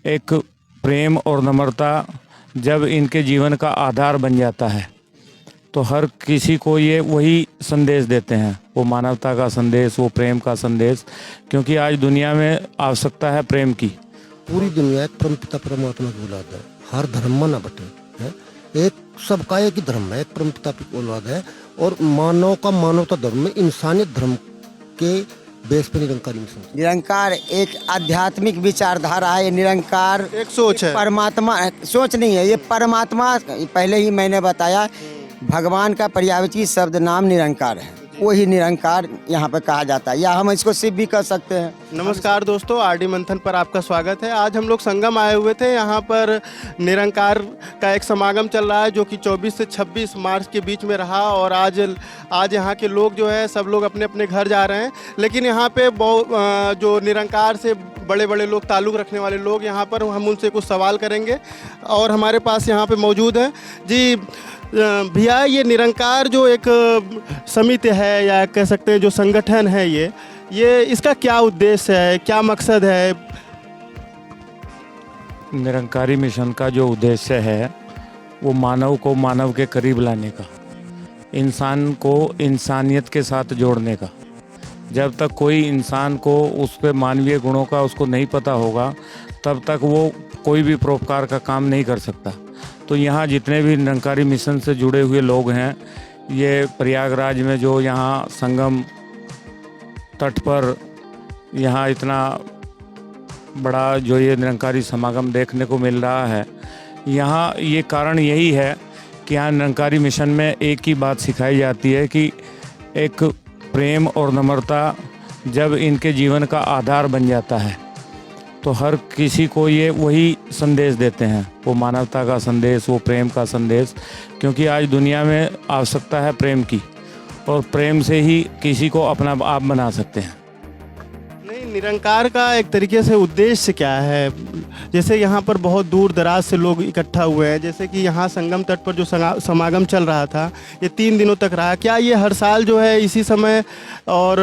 एक प्रेम और नम्रता जब इनके जीवन का आधार बन जाता है तो हर किसी को ये वही संदेश देते हैं, वो मानवता का संदेश, वो प्रेम का संदेश, क्योंकि आज दुनिया में आवश्यकता है प्रेम की। पूरी दुनिया एक परमपिता परमात्मा की औलाद है, हर धर्म में ना बटे है, एक सबका एक ही धर्म है, एक परमपिता की औलाद है और मानव का मानवता धर्म में इंसानियत धर्म के बेस पर निरंकारी मिशन। निरंकार एक आध्यात्मिक विचारधारा है, ये निरंकार एक सोच है। परमात्मा सोच नहीं है, ये परमात्मा। पहले ही मैंने बताया भगवान का पर्यायवाची शब्द नाम निरंकार है, वही निरंकार यहाँ पे कहा जाता है, या हम इसको शिव भी कह सकते हैं। नमस्कार दोस्तों, आरडी मंथन पर आपका स्वागत है। आज हम लोग संगम आए हुए थे। यहाँ पर निरंकार का एक समागम चल रहा है जो कि 24 से 26 मार्च के बीच में रहा और आज यहाँ के लोग जो है सब लोग अपने अपने घर जा रहे हैं। लेकिन यहाँ पे जो निरंकार से बड़े बड़े लोग, ताल्लुक़ रखने वाले लोग यहाँ पर, हम उनसे कुछ सवाल करेंगे और हमारे पास यहाँ पे मौजूद हैं। जी भैया, ये निरंकार जो एक समिति है या कह सकते हैं जो संगठन है, ये इसका क्या उद्देश्य है, क्या मकसद है? निरंकारी मिशन का जो उद्देश्य है वो मानव को मानव के करीब लाने का, इंसान को इंसानियत के साथ जोड़ने का। जब तक कोई इंसान को उसके मानवीय गुणों का उसको नहीं पता होगा तब तक वो कोई भी परोपकार का काम नहीं कर सकता। तो यहाँ जितने भी निरंकारी मिशन से जुड़े हुए लोग हैं, ये प्रयागराज में जो यहाँ संगम तट पर यहाँ इतना बड़ा जो ये निरंकारी समागम देखने को मिल रहा है, यहाँ ये कारण यही है कि यहाँ निरंकारी मिशन में एक ही बात सिखाई जाती है कि एक प्रेम और नम्रता जब इनके जीवन का आधार बन जाता है तो हर किसी को ये वही संदेश देते हैं, वो मानवता का संदेश, वो प्रेम का संदेश, क्योंकि आज दुनिया में आवश्यकता है प्रेम की और प्रेम से ही किसी को अपना आप बना सकते हैं। नहीं, निरंकार का एक तरीके से उद्देश्य क्या है? जैसे यहाँ पर बहुत दूर दराज से लोग इकट्ठा हुए हैं, जैसे कि यहाँ संगम तट पर जो समागम चल रहा था ये 3 दिनों तक रहा। क्या ये हर साल जो है इसी समय और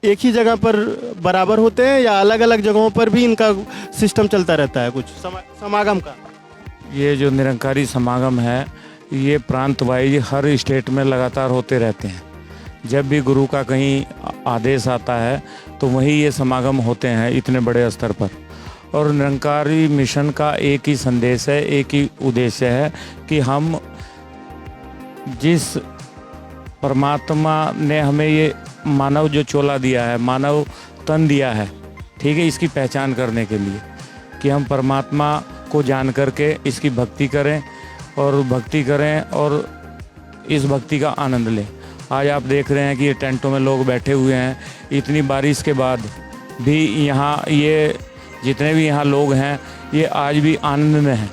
एक ही जगह पर बराबर होते हैं या अलग अलग जगहों पर भी इनका सिस्टम चलता रहता है कुछ समागम का? ये जो निरंकारी समागम है ये प्रांत वाइज हर स्टेट में लगातार होते रहते हैं। जब भी गुरु का कहीं आदेश आता है तो वहीं ये समागम होते हैं इतने बड़े स्तर पर। और निरंकारी मिशन का एक ही संदेश है, एक ही उद्देश्य है कि हम जिस परमात्मा ने हमें ये मानव जो चोला दिया है, मानव तन दिया है, ठीक है, इसकी पहचान करने के लिए कि हम परमात्मा को जान करके इसकी भक्ति करें और इस भक्ति का आनंद लें। आज आप देख रहे हैं कि ये टेंटों में लोग बैठे हुए हैं, इतनी बारिश के बाद भी यहाँ ये जितने भी यहाँ लोग हैं ये आज भी आनंद में हैं,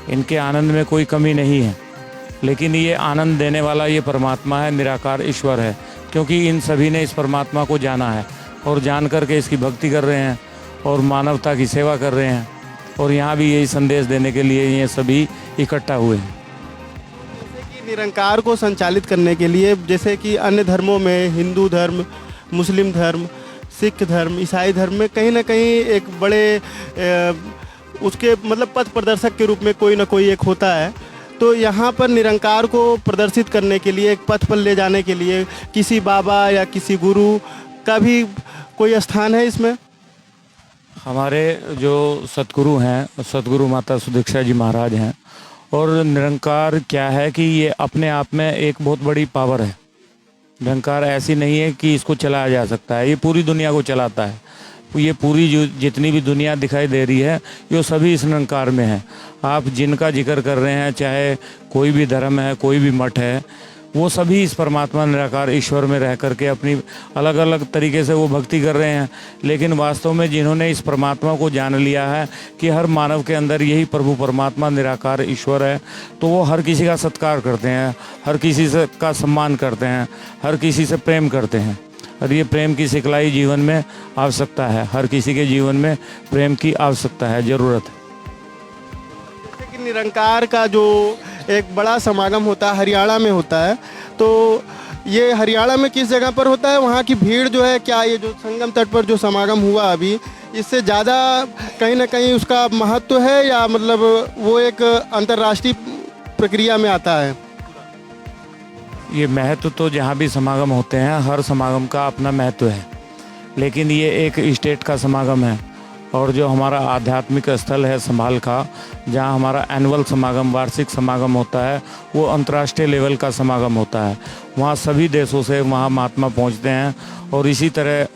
इनके आनंद में कोई कमी नहीं है। लेकिन ये आनंद देने वाला ये परमात्मा है, निराकार ईश्वर है, क्योंकि इन सभी ने इस परमात्मा को जाना है और जान करके इसकी भक्ति कर रहे हैं और मानवता की सेवा कर रहे हैं। और यहाँ भी यही संदेश देने के लिए ये सभी इकट्ठा हुए हैं। जैसे कि निरंकार को संचालित करने के लिए, जैसे कि अन्य धर्मों में, हिंदू धर्म, मुस्लिम धर्म, सिख धर्म, ईसाई धर्म में कहीं ना कहीं एक बड़े उसके मतलब पथ प्रदर्शक के रूप में कोई ना कोई एक होता है। तो यहाँ पर निरंकार को प्रदर्शित करने के लिए, एक पथ पर ले जाने के लिए किसी बाबा या किसी गुरु का भी कोई स्थान है इसमें? हमारे जो सतगुरु हैं, सतगुरु माता सुदीक्षा जी महाराज हैं। और निरंकार क्या है कि ये अपने आप में एक बहुत बड़ी पावर है। निरंकार ऐसी नहीं है कि इसको चलाया जा सकता है, ये पूरी दुनिया को चलाता है। ये पूरी जो जितनी भी दुनिया दिखाई दे रही है ये सभी इस निरंकार में है। आप जिनका जिक्र कर रहे हैं, चाहे कोई भी धर्म है, कोई भी मठ है, वो सभी इस परमात्मा निराकार ईश्वर में रह करके अपनी अलग अलग तरीके से वो भक्ति कर रहे हैं। लेकिन वास्तव में जिन्होंने इस परमात्मा को जान लिया है कि हर मानव के अंदर यही प्रभु परमात्मा निराकार ईश्वर है, तो वो हर किसी का सत्कार करते हैं, हर किसी से का सम्मान करते हैं, हर किसी से प्रेम करते हैं। और ये प्रेम की सिखलाई जीवन में आवश्यकता है, हर किसी के जीवन में प्रेम की आवश्यकता है, ज़रूरत है। जैसे कि निरंकार का जो एक बड़ा समागम होता है हरियाणा में होता है, तो ये हरियाणा में किस जगह पर होता है? वहाँ की भीड़ जो है, क्या ये जो संगम तट पर जो समागम हुआ अभी, इससे ज़्यादा कहीं ना कहीं उसका महत्व है, या मतलब वो एक अंतर्राष्ट्रीय प्रक्रिया में आता है? ये महत्व तो जहाँ भी समागम होते हैं, हर समागम का अपना महत्व है, लेकिन ये एक स्टेट का समागम है। और जो हमारा आध्यात्मिक स्थल है संभाल का, जहाँ हमारा एनुअल समागम, वार्षिक समागम होता है, वो अंतर्राष्ट्रीय लेवल का समागम होता है। वहाँ सभी देशों से वहाँ महात्मा पहुँचते हैं और इसी तरह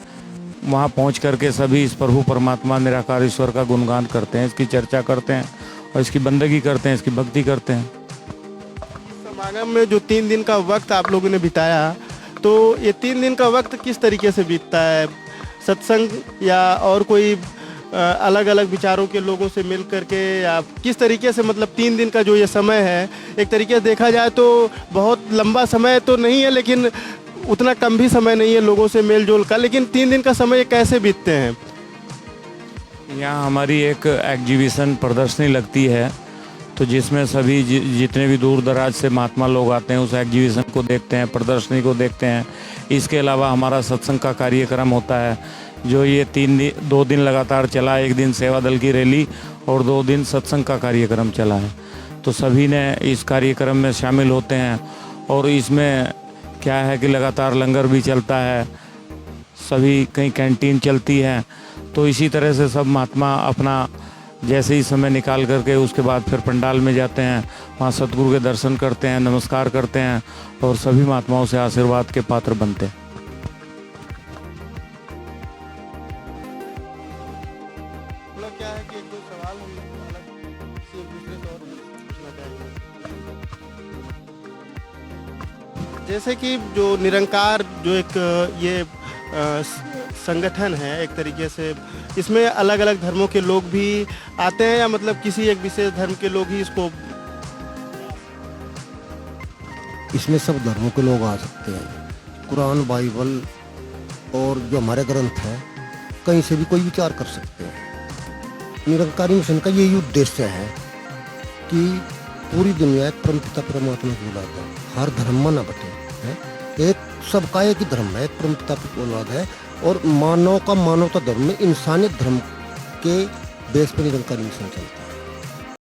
वहाँ पहुँच करके सभी इस प्रभु परमात्मा निराकार ईश्वर का गुणगान करते हैं, इसकी चर्चा करते हैं और इसकी बंदगी करते हैं, इसकी भक्ति करते हैं। समागम में जो 3 दिन का वक्त आप लोगों ने बिताया, तो ये 3 दिन का वक्त किस तरीके से बीतता है? सत्संग या और कोई अलग अलग विचारों के लोगों से मिल करके, या किस तरीके से, मतलब 3 दिन का जो ये समय है, एक तरीके से देखा जाए तो बहुत लंबा समय तो नहीं है, लेकिन उतना कम भी समय नहीं है लोगों से मेल जोल का, लेकिन 3 दिन का समय कैसे बीतते हैं? यहाँ हमारी एक एग्जीबिशन प्रदर्शनी लगती है, तो जिसमें सभी जितने भी दूर दराज से महात्मा लोग आते हैं उस एग्जीबिशन को देखते हैं, प्रदर्शनी को देखते हैं। इसके अलावा हमारा सत्संग का कार्यक्रम होता है, जो ये 2 दिन लगातार चला। एक दिन सेवा दल की रैली और 2 दिन सत्संग का कार्यक्रम चला है। तो सभी ने इस कार्यक्रम में शामिल होते हैं और इसमें क्या है कि लगातार लंगर भी चलता है, सभी कहीं कैंटीन चलती है। तो इसी तरह से सब महात्मा अपना जैसे ही समय निकाल करके उसके बाद फिर पंडाल में जाते हैं, वहाँ सतगुरु के दर्शन करते हैं, नमस्कार करते हैं और सभी महात्माओं से आशीर्वाद के पात्र बनते हैं। मतलब क्या है कि 1-2 सवाल हम अलग से एक दूसरे से और पूछना चाहेंगे। जैसे कि जो निरंकार जो एक ये संगठन है, एक तरीके से इसमें अलग अलग धर्मों के लोग भी आते हैं, या मतलब किसी एक विशेष धर्म के लोग ही इसको? इसमें सब धर्मों के लोग आ सकते हैं। कुरान, बाइबल और जो हमारे ग्रंथ हैं, कहीं से भी कोई विचार कर सकते हैं। निरंकारी मिशन का यही उद्देश्य है कि पूरी दुनिया एक परमपिता परमात्मा की औलाद है, हर धर्म में न बटे है, एक सबका एक ही धर्म है, एक परमपिता की औलाद है। और मानव का मानवता धर्म में इंसानियत धर्म के बेस पर निरंकारी मिशन चलता है।